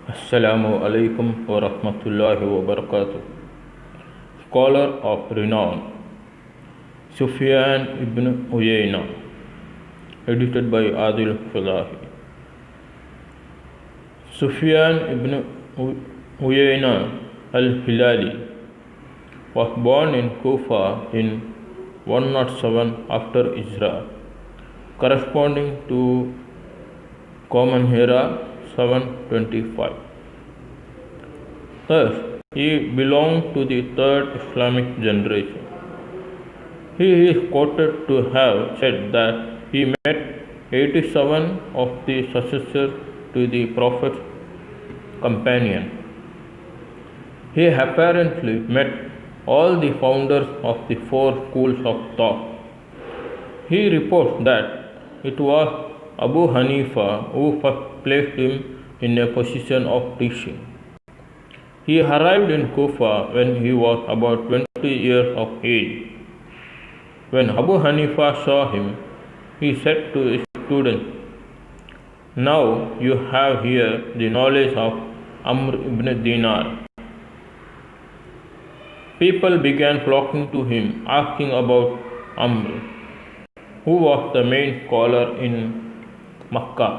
Assalamu alaikum wa rahmatullahi wa barakatuh. Scholar of renown Sufyan ibn Uyayna, edited by Adil Fadahi. Sufyan ibn Uyayna al-Hilali was born in Kufa in 107 after Hijrah, corresponding to Common Era 725. Thus, he belonged to the third Islamic generation. He is quoted to have said that he met 87 of the successors to the Prophet's companion. He apparently met all the founders of the four schools of thought. He reports that it was Abu Hanifa who first placed him in a position of teaching. He arrived in Kufa when he was about 20 years of age. When Abu Hanifa saw him, he said to his students, "Now you have here the knowledge of Amr ibn Dinar." People began flocking to him, asking about Amr, who was the main scholar in Makkah.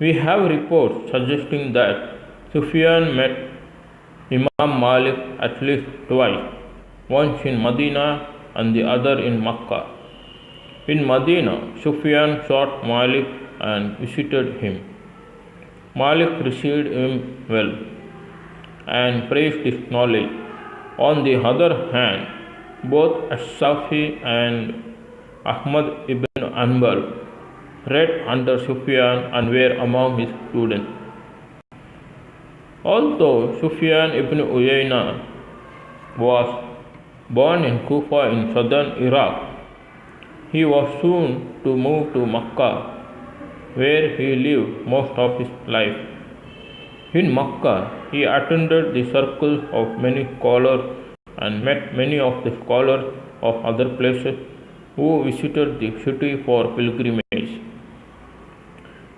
We have reports suggesting that Sufyan met Imam Malik at least twice, once in Medina and the other in Makkah. In Medina, Sufyan sought Malik and visited him. Malik received him well and praised his knowledge. On the other hand, both As-Safi and Ahmad ibn Hanbal read under Sufyan and were among his students. Although Sufyan ibn Uyayna was born in Kufa in southern Iraq, he was soon to move to Makkah, where he lived most of his life. In Makkah, he attended the circles of many scholars and met many of the scholars of other places who visited the city for pilgrimage.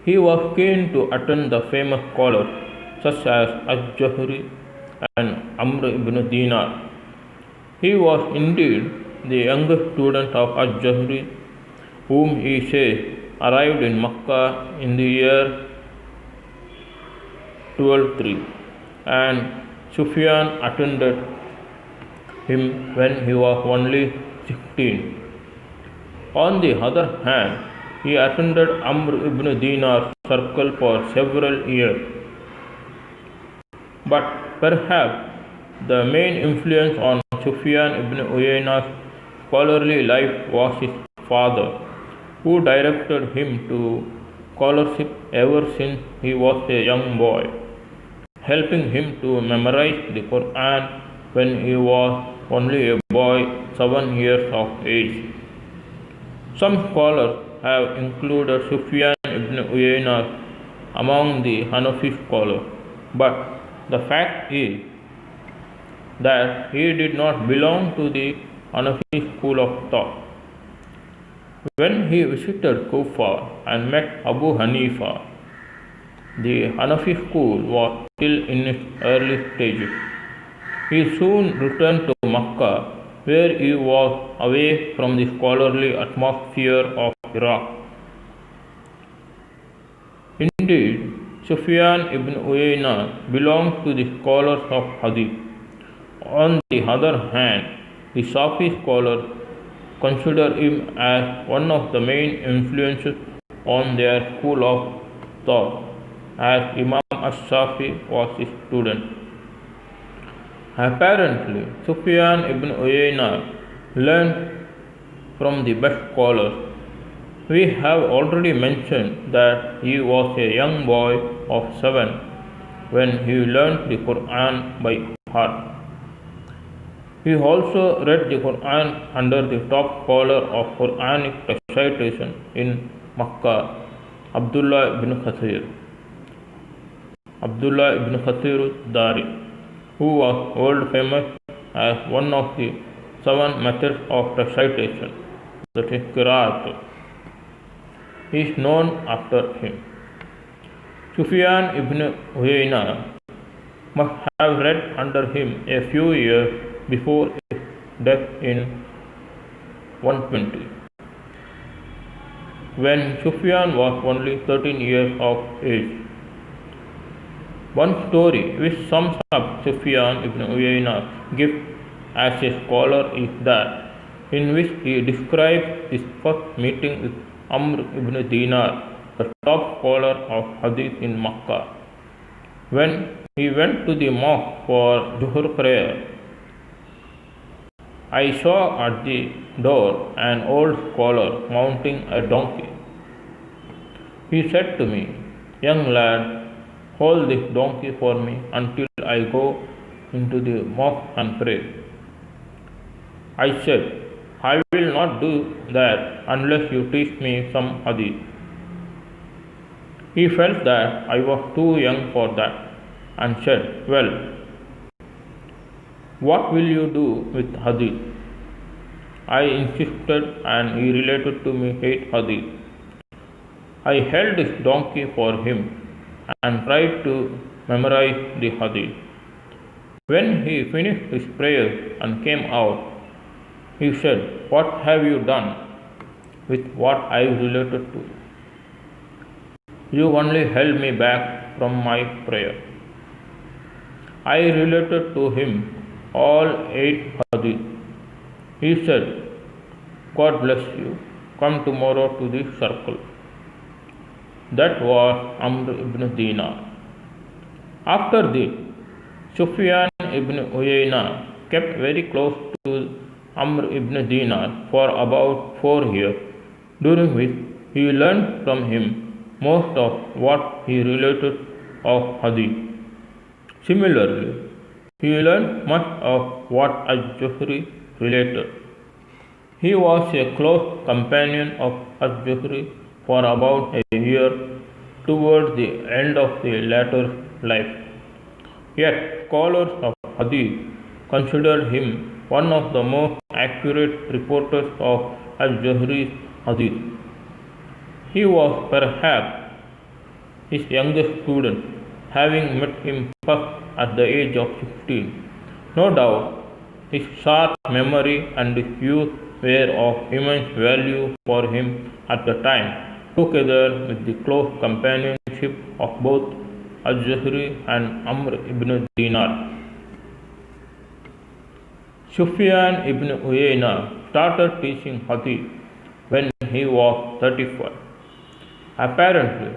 He was keen to attend the famous scholars such as Al-Jahri and Amr ibn Dinar. He was indeed the youngest student of Al-Jahri, whom he says arrived in Makkah in the year 1203, and Sufyan attended him when he was only 16. On the other hand, he attended Amr ibn Dinar's circle for several years. But perhaps the main influence on Sufyan ibn Uyayna's scholarly life was his father, who directed him to scholarship ever since he was a young boy, helping him to memorize the Quran when he was only a boy 7 years of age. Some scholars have included Sufyan ibn Uyayna among the Hanafi scholars, but the fact is that he did not belong to the Hanafi school of thought. When he visited Kufa and met Abu Hanifa, the Hanafi school was still in its early stages. He soon returned to Makkah, where he was away from the scholarly atmosphere of Iraq. Indeed, Sufyan ibn Uyayna belonged to the scholars of Hadith. On the other hand, the Safi scholars consider him as one of the main influences on their school of thought, as Imam As-Safi was his student. Apparently, Sufyan ibn Uyayna learned from the best scholars. We have already mentioned that he was a young boy of 7 when he learned the Quran by heart. He also read the Quran under the top scholar of Quranic recitation in Makkah, Abdullah ibn Kathir al-Dari, who was world famous as one of the 7 methods of recitation, that is Qiraat, is known after him. Sufyan ibn Uyayna must have read under him a few years before his death in 120, when Sufyan was only 13 years of age. One story which sums up Sufyan ibn Uyayna's gift as a scholar is that in which he describes his first meeting with Amr ibn Dinar, the top scholar of Hadith in Makkah. When he went to the mosque for Zuhr prayer, I saw at the door an old scholar mounting a donkey. He said to me, "Young lad, hold this donkey for me until I go into the mosque and pray." I said, "I will not do that unless you teach me some hadith." He felt that I was too young for that and said, "Well, what will you do with hadith?" I insisted and he related to me 8 hadith. I held his donkey for him and tried to memorize the hadith. When he finished his prayer and came out, he said, "What have you done with what I related to? You only held me back from my prayer." I related to him all 8 hadith. He said, "God bless you. Come tomorrow to the circle." That was Amr ibn Dinar. After this, Sufyan ibn Uyayna kept very close to Amr ibn Dinar for about 4 years, during which he learned from him most of what he related of hadith. Similarly, he learned much of what al-Zuhri related. He was a close companion of al-Zuhri for about a year towards the end of the latter life. Yet scholars of hadith considered him one of the most accurate reporters of al-Zuhri's hadith. He was perhaps his youngest student, having met him first at the age of 16. No doubt, his sharp memory and his youth were of immense value for him at the time, together with the close companionship of both al-Zuhri and Amr ibn Dinar. Sufyan ibn Uyayna started teaching hadith when he was 35. Apparently,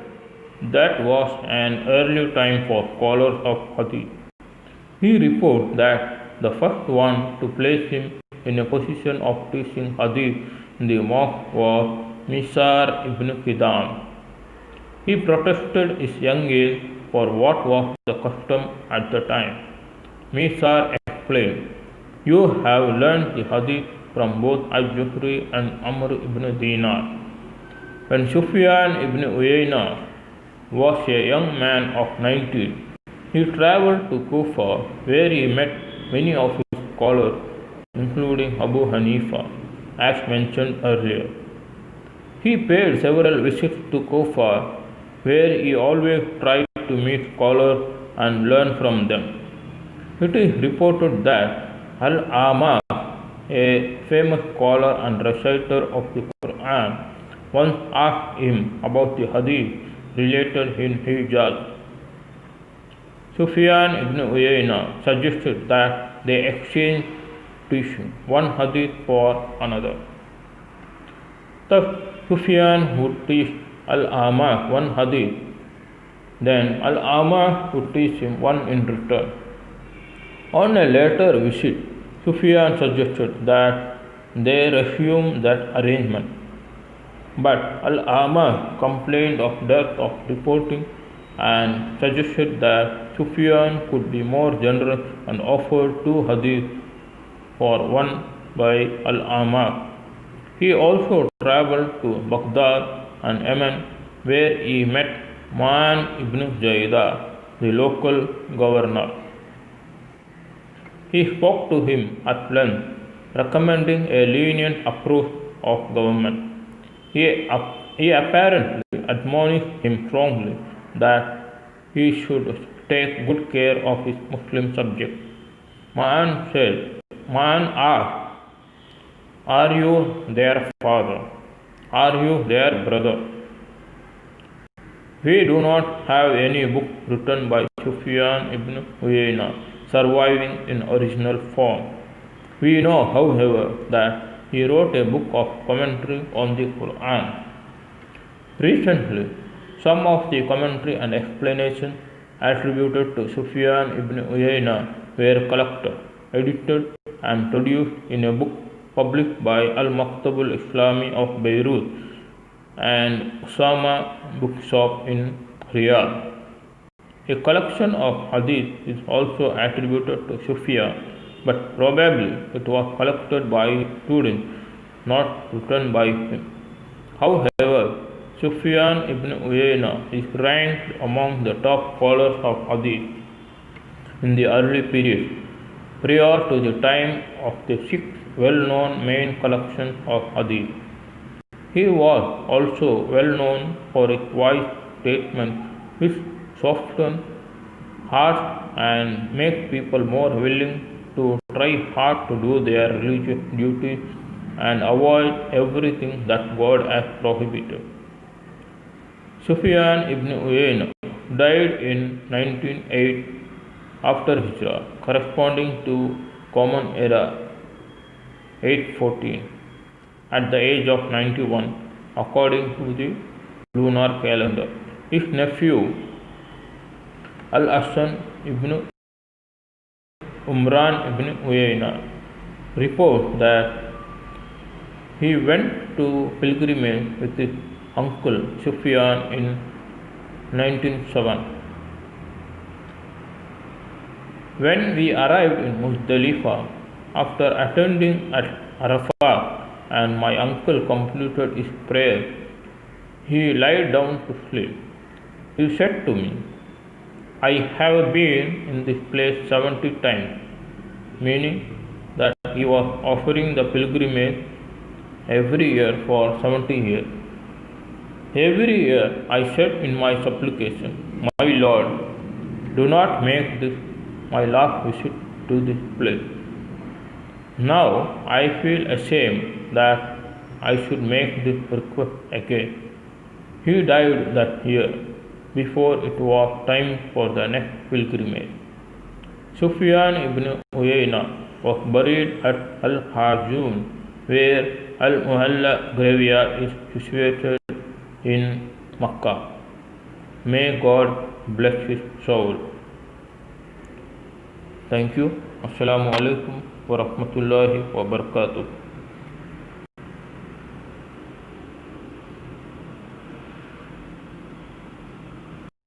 that was an early time for scholars of hadith. He reports that the first one to place him in a position of teaching hadith in the mosque was Misar ibn Qidam. He protested his young age for what was the custom at the time. Misar explained, "You have learned the hadith from both al-Zuhri and Amr ibn Dinar." When Sufyan ibn Uyayna was a young man of 19, he traveled to Kufa, where he met many of his scholars, including Abu Hanifa, as mentioned earlier. He paid several visits to Kufa, where he always tried to meet scholars and learn from them. It is reported that Al-Ama, a famous scholar and reciter of the Quran, once asked him about the hadith related in Hijaz. Sufyan ibn Uyayna suggested that they exchange teaching, one hadith for another. Thus, Sufyan would teach Al-Ama one hadith, then Al-Ama would teach him one in return. On a later visit, Sufyan suggested that they resume that arrangement, but Al-Ama complained of dearth of reporting and suggested that Sufyan could be more generous and offered 2 hadith for one by Al-Ama. He also traveled to Baghdad and Yemen, where he met Ma'an ibn Jayda, the local governor. He spoke to him at length, recommending a lenient approach of government. He apparently admonished him strongly that he should take good care of his Muslim subjects. Ma'an asked, "Are you their father? Are you their brother?" We do not have any book written by Sufyan ibn Uyayna surviving in original form. We know, however, that he wrote a book of commentary on the Quran. Recently, some of the commentary and explanation attributed to Sufyan ibn Uyayna were collected, edited, and produced in a book published by Al-Maktab al-Islami of Beirut and Usama Bookshop in Riyadh. A collection of hadith is also attributed to Sufyan, but probably it was collected by students, not written by him. However, Sufyan ibn Uyayna is ranked among the top scholars of hadith in the early period, prior to the time of the six well-known main collections of hadith. He was also well known for his wise statements which soften hearts and make people more willing to try hard to do their religious duties and avoid everything that God has prohibited. Sufyan ibn Uyayna died in 1908 after Hijrah, corresponding to Common Era 814. At the age of 91, according to the lunar calendar. His nephew Al-Hasan ibn Umran ibn Uyayna reports that he went to pilgrimage with his uncle Sufyan in 1907. When we arrived in Muzdalifah, after attending at Arafah, and my uncle completed his prayer, he lied down to sleep. He said to me, "I have been in this place 70 times, meaning that he was offering the pilgrimage every year for 70 years. Every year I said in my supplication, My Lord, do not make this my last visit to this place. Now I feel ashamed that I should make this request again." He died that year, before it was time for the next pilgrimage. Sufyan ibn Uyayna was buried at Al-Hajun, where Al-Muhalla graveyard is situated in Makkah. May God bless his soul. Thank you. Assalamu alaikum wa rahmatullahi wa barakatuh.